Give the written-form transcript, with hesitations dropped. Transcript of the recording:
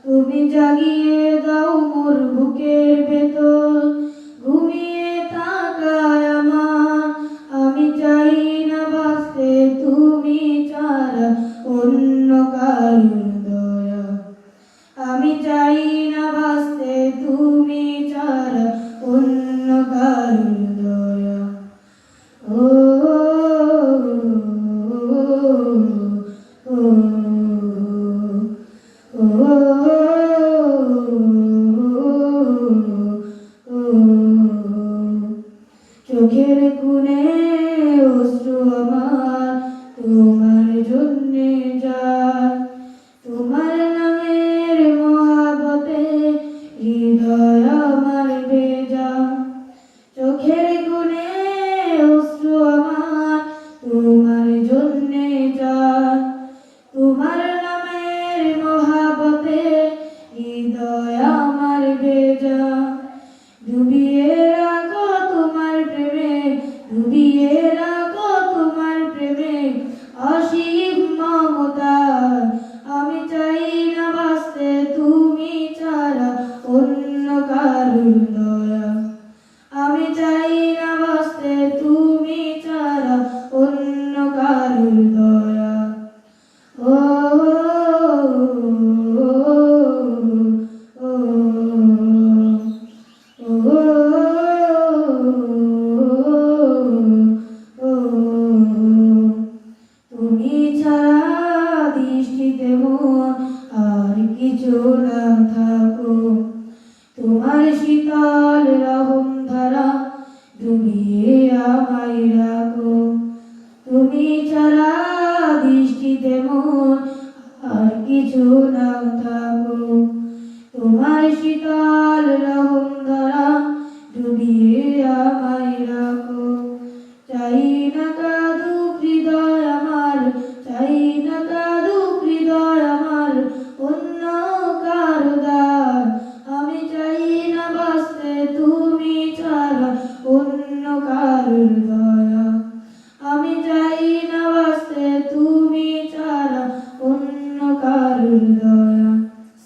তুমি জাগিয়ে দাও মোর বুকের ভেতর ঘুমিয়ে থাকায় আমার। আমি চাই না বাঁচতে তুমি ছাড়া অন্য কারুর দয়া। আমি চাই না বাঁচতে তুমি ছাড়া অন্য কারুর দয়া। ও চোখের কোণে অশ্রু আমার তোমার জন্যে যায়। তোমার নামের মহাবতে হৃদয় আমার ভেজা। চোখের কোণে অশ্রু আমার তোমার জন্যে যায়। তোমার নামের মহাবতে হৃদয় আমার ভেজা। ডুবিয়ে রাখো তোমার প্রেমে, ডুবিয়ে রাখো তোমার প্রেমে অসীম মমতা। আমি চাই না বাঁচতে তুমি ছাড়া অন্য কারুর দয়া। আমি চাই না বাঁচতে তুমি ছাড়া অন্য কারুর দয়া। ও তুমি ছাড়া দৃষ্টিতে মন আর কিছু না থাকো। তোমার শীতল রহম ধারা ডুবিয়ে আমায় রাখো। তুমি ছাড়া দৃষ্টিতে মন আর কিছু না থাকো। তোমার শীতল